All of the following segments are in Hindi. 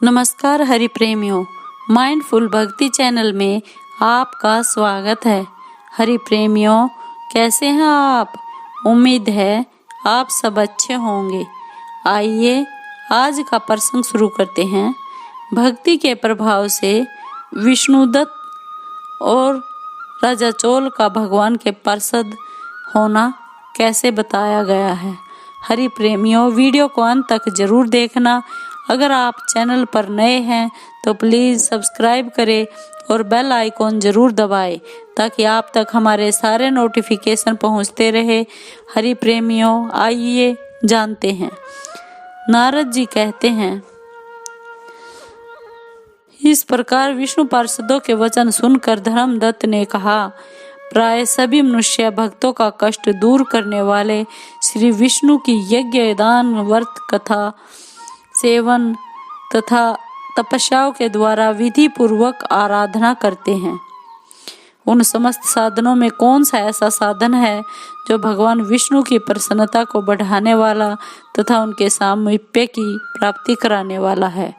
नमस्कार हरि प्रेमियों, माइंडफुल भक्ति चैनल में आपका स्वागत है। हरि प्रेमियों, कैसे हैं आप? उम्मीद है आप सब अच्छे होंगे। आइए आज का प्रसंग शुरू करते हैं। भक्ति के प्रभाव से विष्णुदत्त और राजा चोल का भगवान के पार्षद होना कैसे बताया गया है। हरि प्रेमियों, वीडियो को अंत तक जरूर देखना। अगर आप चैनल पर नए हैं तो प्लीज़ सब्सक्राइब करें और बेल आइकॉन जरूर दबाएं ताकि आप तक हमारे सारे नोटिफिकेशन पहुंचते रहे। हरि प्रेमियों, आइए जानते हैं। नारद जी कहते हैं, इस प्रकार विष्णु पार्षदों के वचन सुनकर धर्मदत्त ने कहा, प्राय सभी मनुष्य भक्तों का कष्ट दूर करने वाले श्री विष्णु की यज्ञ, दान, व्रत, कथा, सेवन तथा तपस्याओं के द्वारा विधि पूर्वक आराधना करते हैं। उन समस्त साधनों में कौन सा ऐसा साधन है जो भगवान विष्णु की प्रसन्नता को बढ़ाने वाला तथा उनके सामीप्य की प्राप्ति कराने वाला है।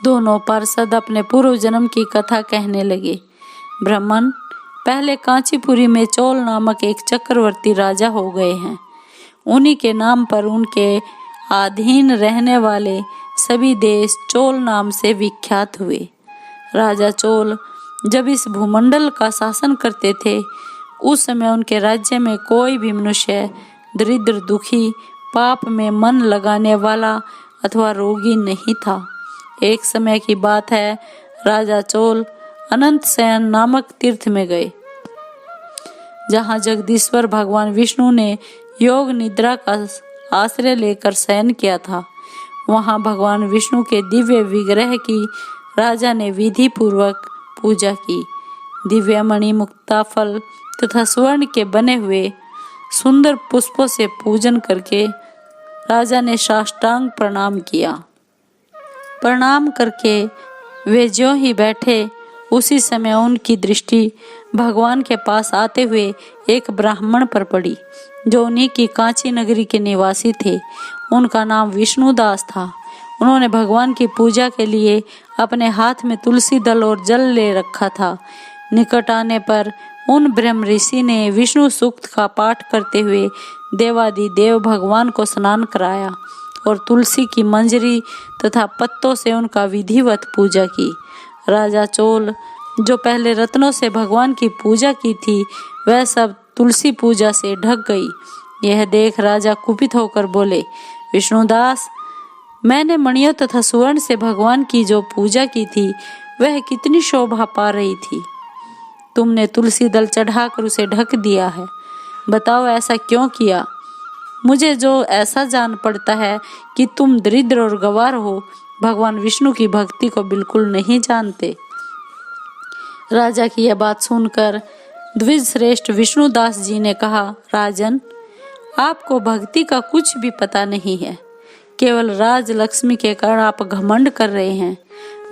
दोनों पार्षद अपने पूर्व जन्म की कथा कहने लगे। ब्राह्मण, पहले कांचीपुरी में चोल नामक एक चक्रवर्ती राजा हो गए हैं। उन्हीं के नाम पर उनके अधीन रहने वाले सभी देश चोल नाम से विख्यात हुए। राजा चोल जब इस भूमंडल का शासन करते थे, उस समय उनके राज्य में कोई भी मनुष्य दरिद्र, दुखी, पाप में मन लगाने वाला अथवा रोगी नहीं था। एक समय की बात है, राजा चोल अनंत शयन नामक तीर्थ में गए, जहाँ जगदीश्वर भगवान विष्णु ने योग निद्रा का आश्रय लेकर शयन किया था। वहां भगवान विष्णु के दिव्य विग्रह की राजा ने विधि पूर्वक पूजा की। दिव्य मणि, मुक्ता फल तथा स्वर्ण के बने हुए सुंदर पुष्पों से पूजन करके राजा ने साष्टांग प्रणाम किया। प्रणाम करके वे ज्यों ही बैठे, उसी समय उनकी दृष्टि भगवान के पास आते हुए एक ब्राह्मण पर पड़ी जो उन्हीं की कांची नगरी के निवासी थे। उनका नाम विष्णुदास था। उन्होंने भगवान की पूजा के लिए अपने हाथ में तुलसी दल और जल ले रखा था। निकट आने पर उन ब्रह्म ऋषि ने विष्णु सूक्त का पाठ करते हुए देवादिदेव भगवान को स्नान कराया और तुलसी की मंजरी तथा पत्तों से उनका विधिवत पूजा की। राजा चोल, जो पहले रत्नों से भगवान की पूजा की थी, वह सब तुलसी पूजा से ढक गई। यह देख राजा कुपित होकर बोले, विष्णुदास, मैंने मणियों तथा सुवर्ण से भगवान की जो पूजा की थी वह कितनी शोभा पा रही थी। तुमने तुलसी दल चढ़ाकर उसे ढक दिया है। बताओ ऐसा क्यों किया? मुझे जो ऐसा जान पड़ता है कि तुम दरिद्र और गंवार हो, भगवान विष्णु की भक्ति को बिल्कुल नहीं जानते। राजा की यह बात सुनकर द्विज श्रेष्ठ विष्णुदास जी ने कहा, राजन, आपको भक्ति का कुछ भी पता नहीं है। केवल राज लक्ष्मी के कारण आप घमंड कर रहे हैं।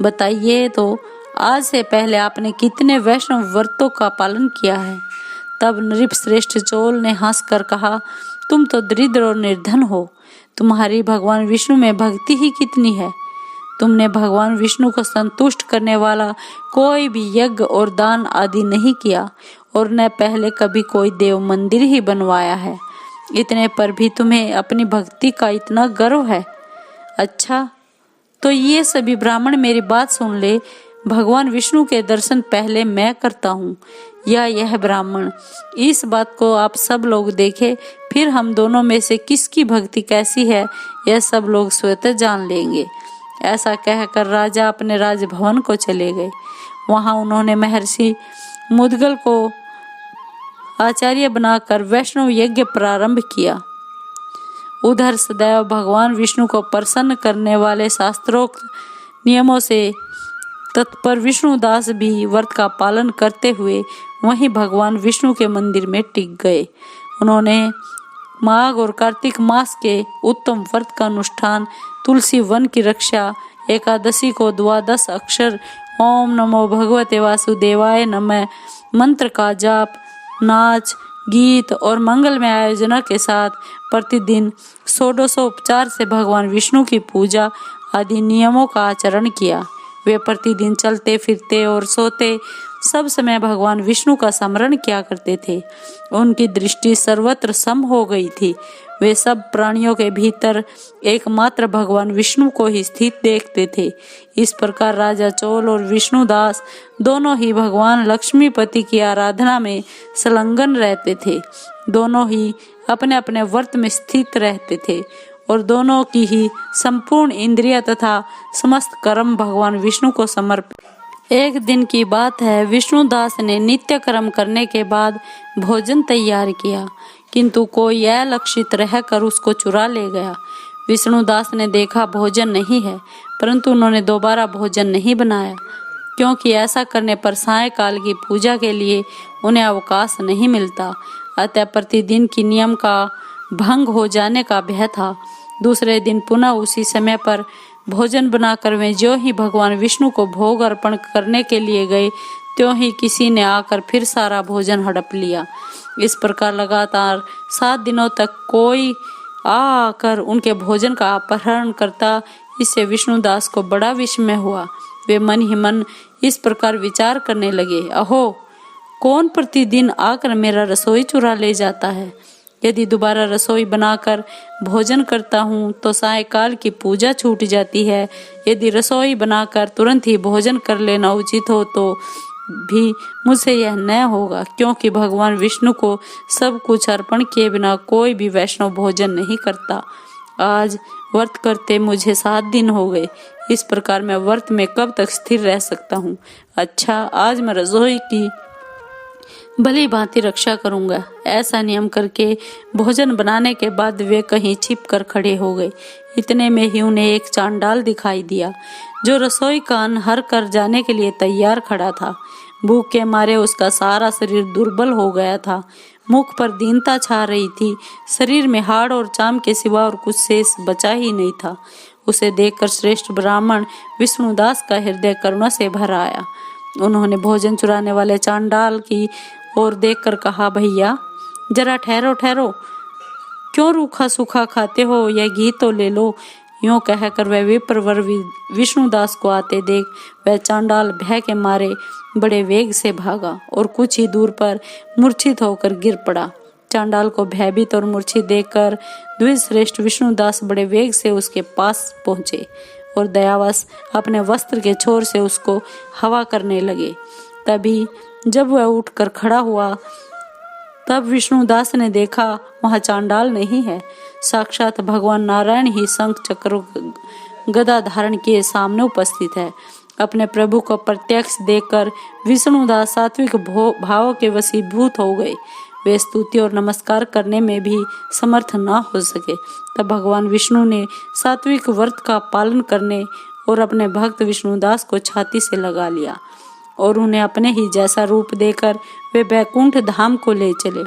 बताइए तो, आज से पहले आपने कितने वैष्णव व्रतों का पालन किया है? तब नृप श्रेष्ठ चोल ने हंसकर कहा, तुम तो दरिद्र और निर्धन हो। तुम्हारी भगवान विष्णु में भक्ति ही कितनी है। तुमने भगवान विष्णु को संतुष्ट करने वाला कोई भी यज्ञ और दान आदि नहीं किया और न पहले कभी कोई देव मंदिर ही बनवाया है। इतने पर भी तुम्हें अपनी भक्ति का इतना गर्व है। अच्छा, तो ये सभी ब्राह्मण मेरी बात सुन ले। भगवान विष्णु के दर्शन पहले मैं करता हूँ या यह ब्राह्मण? इस बात को आप सब लोग देखें, फिर हम दोनों में से किसकी भक्ति कैसी है यह सब लोग स्वतः जान लेंगे। ऐसा कहकर राजा अपने राजभवन को चले गए। वहां उन्होंने महर्षि मुद्गल को आचार्य बनाकर वैष्णव यज्ञ प्रारंभ किया। उधर सदैव भगवान विष्णु को प्रसन्न करने वाले शास्त्रोक्त नियमों से तत्पर विष्णुदास भी व्रत का पालन करते हुए वहीं भगवान विष्णु के मंदिर में टिक गए। उन्होंने माघ और कार्तिक मास के उत्तम व्रत का अनुष्ठान, तुलसी वन की रक्षा, एकादशी को द्वादश अक्षर ओम नमो भगवते वासुदेवाय नमः मंत्र का जाप, नाच, गीत और मंगलमय आयोजना के साथ प्रतिदिन षोडशोपचार से भगवान विष्णु की पूजा आदि नियमों का आचरण किया। वे प्रतिदिन चलते फिरते और सोते सब समय भगवान विष्णु का स्मरण किया करते थे। उनकी दृष्टि सर्वत्र सम हो गई थी। वे सब प्राणियों के भीतर एकमात्र भगवान विष्णु को ही स्थित देखते थे। इस प्रकार राजा चोल और विष्णुदास दोनों ही भगवान लक्ष्मीपति की आराधना में संलग्न रहते थे। दोनों ही अपने अपने व्रत में स्थित रहते थे और दोनों की ही संपूर्ण इंद्रिय तथा समस्त कर्म भगवान विष्णु को समर्पित। एक दिन की बात है, विष्णुदास ने नित्य कर्म करने के बाद भोजन तैयार किया, किंतु कोई अलक्षित रहकर उसको चुरा ले गया। विष्णुदास ने देखा भोजन नहीं है, परंतु उन्होंने दोबारा भोजन नहीं बनाया, क्योंकि ऐसा करने पर सायंकाल की पूजा के लिए उन्हें अवकाश नहीं मिलता। अतः प्रतिदिन की नियम का भंग हो जाने का भय था। दूसरे दिन पुनः उसी समय पर भोजन बनाकर वे ज्यों ही भगवान विष्णु को भोग अर्पण करने के लिए गए, त्यों ही किसी ने आकर फिर सारा भोजन हड़प लिया। इस प्रकार लगातार 7 दिनों तक कोई आकर उनके भोजन का अपहरण करता। इससे विष्णुदास को बड़ा विस्मय हुआ। वे मन ही मन इस प्रकार विचार करने लगे, अहो, कौन प्रतिदिन आकर मेरा रसोई चुरा ले जाता है? यदि दोबारा रसोई बनाकर भोजन करता हूँ तो सायंकाल की पूजा छूट जाती है। यदि रसोई बनाकर तुरंत ही भोजन कर लेना उचित हो तो भी मुझसे यह न होगा, क्योंकि भगवान विष्णु को सब कुछ अर्पण किए बिना कोई भी वैष्णव भोजन नहीं करता। आज व्रत करते मुझे 7 दिन हो गए। इस प्रकार मैं व्रत में कब तक स्थिर रह सकता हूँ? अच्छा, आज मैं रसोई की भली भांति रक्षा करूंगा। ऐसा नियम करके भोजन बनाने के बाद वे कहीं छिप कर खड़े हो गए। इतने में ही उन्हें एक चांडाल दिखाई दिया, जो रसोई का अन्न हर कर जाने के लिए तैयार खड़ा था। भूख के मारे उसका सारा शरीर दुर्बल हो गया था। मुख पर दीनता छा रही थी। शरीर में हाड़ और चाम के सिवा और कुछ शेष बचा ही नहीं था। उसे देखकर श्रेष्ठ ब्राह्मण विष्णुदास का हृदय करुणा से भर आया। उन्होंने भोजन चुराने वाले चांडाल की ओर देखकर कहा, भैया जरा ठहरो ठहरो, क्यों रूखा सूखा खाते हो? यह घी तो ले लो। यूं कहकर वह विप्रवर विष्णुदास को आते देख वह चांडाल भय के मारे बड़े वेग से भागा और कुछ ही दूर पर मूर्छित होकर गिर पड़ा। चांडाल को भयभीत और मूर्छित देखकर द्विजश्रेष्ठ विष्णुदास बड़े वेग से उसके पास पहुंचे और दयावश अपने वस्त्र के छोर से उसको हवा करने लगे। तभी जब वह उठकर खड़ा हुआ तब विष्णुदास ने देखा वहां चांडाल नहीं है, साक्षात भगवान नारायण ही शंख चक्र गदा धारण किए सामने उपस्थित है। अपने प्रभु को प्रत्यक्ष देखकर विष्णुदास सात्विक भावों के वशीभूत हो गए। वे स्तुति और नमस्कार करने में भी समर्थ न हो सके। तब भगवान विष्णु ने सात्विक व्रत का पालन करने और अपने भक्त विष्णुदास को छाती से लगा लिया और उन्हें अपने ही जैसा रूप देकर वे बैकुंठ धाम को ले चले।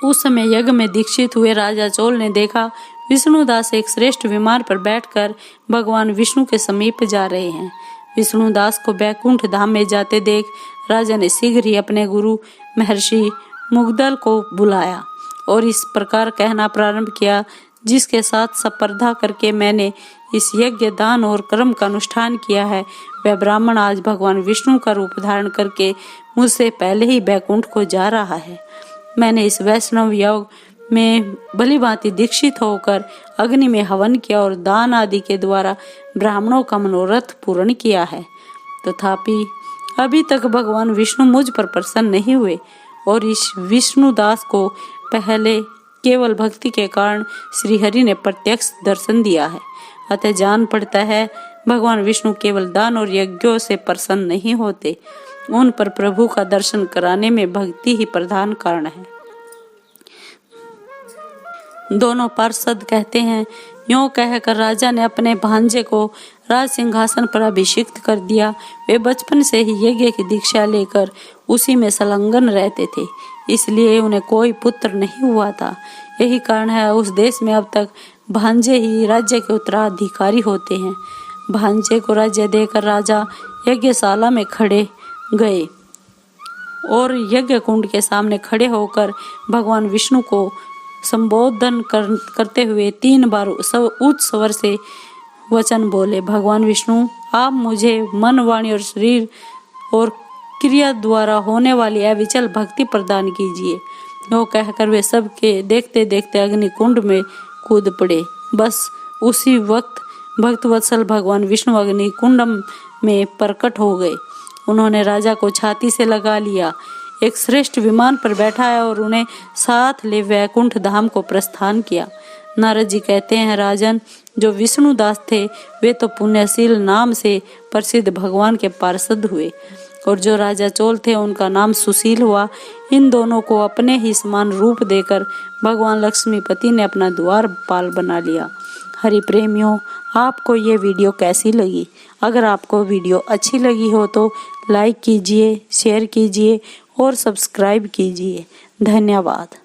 उस समय यज्ञ में दीक्षित हुए राजा चोल ने देखा विष्णुदास एक श्रेष्ठ विमान पर बैठकर भगवान विष्णु के समीप जा रहे हैं। विष्णुदास को बैकुंठ धाम में जाते देख राजा ने शीघ्र ही अपने गुरु महर्षि मुग्दल को बुलाया और इस प्रकार कहना प्रारंभ किया, जिसके साथ स्पर्धा करके मैंने इस यज्ञ दान और कर्म का अनुष्ठान किया है, वह ब्राह्मण आज भगवान विष्णु का रूप धारण करके मुझसे पहले ही बैकुंठ को जा रहा है। मैंने इस वैष्णव योग में भली भांति दीक्षित होकर अग्नि में हवन किया और दान आदि के द्वारा ब्राह्मणों का मनोरथ पूर्ण किया है। तथापि अभी तक भगवान विष्णु मुझ पर प्रसन्न नहीं हुए और इस विष्णुदास को पहले केवल भक्ति के कारण श्रीहरि ने प्रत्यक्ष दर्शन दिया है। अतः जान पड़ता है भगवान विष्णु केवल दान और यज्ञों से प्रसन्न नहीं होते, उन पर प्रभु का दर्शन कराने में भक्ति ही प्रधान कारण है। दोनों पार्षद कहते हैं, यूं कहकर राजा ने अपने भांजे को राज सिंहासन पर अभिषिक्त कर दिया। वे बचपन से ही यज्ञ की दीक्षा लेकर उसी में संलग्न रहते थे, इसलिए उन्हें कोई पुत्र नहीं हुआ था। यही कारण है उस देश में अब तक भांजे ही राज्य के उत्तराधिकारी होते हैं। भांजे को राज्य देकर राजा यज्ञशाला में खड़े गए और यज्ञ कुंड के सामने खड़े होकर भगवान विष्णु को संबोधन करते हुए 3 बार उच्च स्वर से वचन बोले, भगवान विष्णु आप मुझे मन, वाणी और शरीर और क्रिया द्वारा होने वाली अविचल भक्ति प्रदान कीजिए। वो कहकर वे सबके देखते देखते अग्नि कुंड में कूद पड़े। बस उसी वक्त भक्तवत्सल भगवान विष्णु अग्नि कुंड में प्रकट हो गए। उन्होंने राजा को छाती से लगा लिया, एक श्रेष्ठ विमान पर बैठाया और उन्हें साथ ले वैकुंठ धाम को प्रस्थान किया। नारद जी कहते हैं, राजन, जो विष्णुदास थे वे तो पुण्यशील नाम से प्रसिद्ध भगवान के पार्षद हुए और जो राजा चोल थे उनका नाम सुशील हुआ। इन दोनों को अपने ही समान रूप देकर भगवान लक्ष्मीपति ने अपना द्वारपाल बना लिया। हरि प्रेमियों, आपको ये वीडियो कैसी लगी? अगर आपको वीडियो अच्छी लगी हो तो लाइक कीजिए, शेयर कीजिए और सब्सक्राइब कीजिए। धन्यवाद।